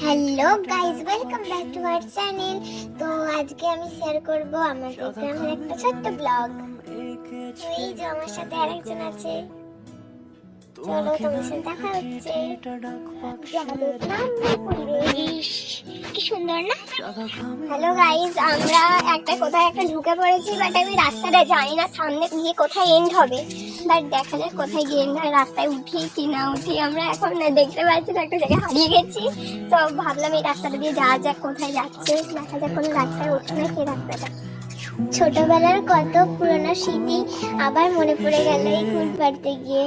Hello guys, welcome back to our channel. তো আজকে আমি শেয়ার করব আমাদের গ্রামের একটা ছোট্ট ব্লগ। এই যে আমার সাথে আরেকজন আছে, চলো তোমাদের সাথে দেখা হচ্ছে। কি সুন্দর না? হ্যালো গাইস, আমরা কোথায় একটা ঢুকে পড়েছি, বাট আমি রাস্তাটা জানি না সামনে গিয়ে কোথায় এন্ড হবে। বাট দেখা যাক কোথায় গিয়ে এন্ড হয়, রাস্তায় উঠি কি না উঠি। আমরা এখন দেখতে পাচ্ছি একটা জায়গায় হারিয়ে গেছি, তো ভাবলাম এই রাস্তাটা দিয়ে যাওয়া যাক, কোথায় যাচ্ছে দেখা যাক। কোনো রাস্তায় উঠছে না সেই রাস্তাটা। ছোটবেলার কত পুরোনো স্মৃতি আবার মনে পড়ে গেল এই কুল পাড়তে গিয়ে।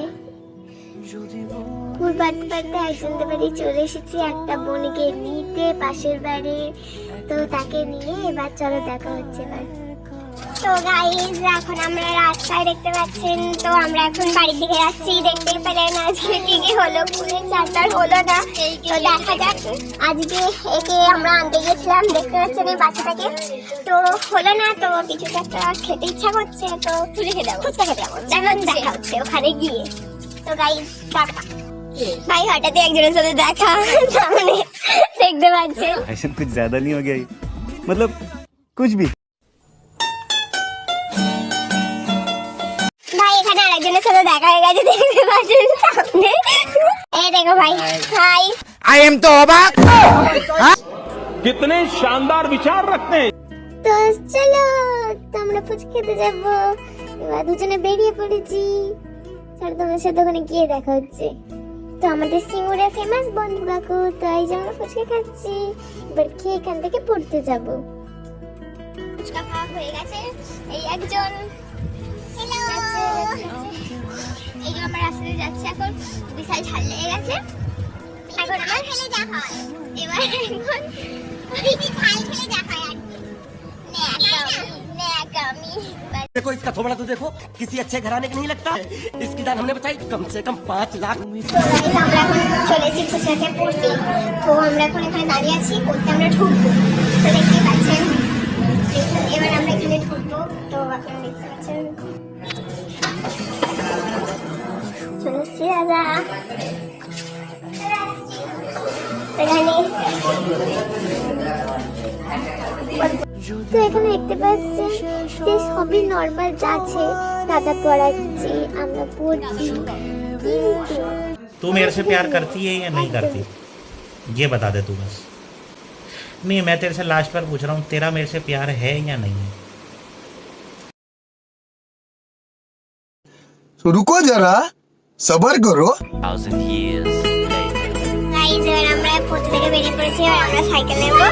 কুল পাড়তে পাড়তে একজনদের বাড়ি চলে এসেছি, একটা বোনকে নিতে পাশের বাড়ি। তো তাকে নিয়ে এবার চলো দেখা হচ্ছে এবার। তো গাইস, এখন আমরা রাস্তায় দেখতে পাচ্ছেন, তো আমরা এখন বাড়ির দিকে যাচ্ছি। দেখতে পেলেন আজকে কি কি হলো, কুলের চারটার হলো না। তো দেখা যাক, আজকে একে আমরা আনতে গেছিলাম, দেখতে পাচ্ছেন এই বাচ্চাটাকে, তো হলো না। তো কিছু একটা খেতে ইচ্ছা করছে, তো তুলে খেতে যাবো, দেখা হচ্ছে ওখানে গিয়ে। তো গাইস টাটা। ভাই হঠাৎ একজনের সাথে দেখা সামনে দেখতে পাচ্ছেন। ऐसा कुछ ज्यादा नहीं हो गया मतलब कुछ भी। ভাই এখানে আরেকজনের সাথে দেখা হয়ে গেছে, দেখতে পাচ্ছেন সামনে। এই দেখো ভাই, হাই। आई एम तो अबाक। कितने शानदार विचार रखते हैं। তো চলো, তো আমরা ফুচকা খেতে যাবো। এবার দুজনে বেরিয়ে পড়েছি, তোমাদের সাথে ওখানে গিয়ে দেখা হচ্ছে। তো আমাদের সিঙ্গুরের ফেমাস বন্ধু কাকু, তো এই যে আমরা ফুচকা খাচ্ছি, এবার খেয়ে এখান থেকে পড়তে যাবো। ফুচকা খাওয়া হয়ে গেছে, এই একজন এই যে আমরা রাস্তাতে যাচ্ছি, এখন বিশাল ঝাল লেগে গেছে। এখন আমার খেলে যা হয়, এবার এখন দিদি ঝাল খেলে যা হয় আর देखो इसका थोबड़ा तो देखो, किसी अच्छे घराने का नहीं लगता। इसकी दाम हमने बताई कम से कम 5 लाख। আমরা এখন চলে এসেছি ফুচকা পড়তে। তো আমরা এখন এখানে দাঁড়িয়ে আছি, পড়তে আমরা ঢুকবো। তো দেখতে পাচ্ছেন এবার আমরা এখানে ঢুকবো। তো আপনারা দেখতে পাচ্ছেন চলে এসেছি দাদা এখানে। তো এখানে দেখতে পাচ্ছেন যে সবই নর্মাল যাচ্ছে, দাদা পড়াচ্ছি, আমরা পড়ছি। কিন্তু तू मेरे से प्यार करती है या नहीं करती, ये बता दे तू बस। नहीं, मैं तेरे से लास्ट बार पूछ रहा हूँ, तेरा मेरे से प्यार है या नहीं है? तो रुको जरा, सबर करो। গাইস, এবার আমরা পড়তে থেকে বেরিয়ে পড়েছি, আর আমরা সাইকেল নেবো।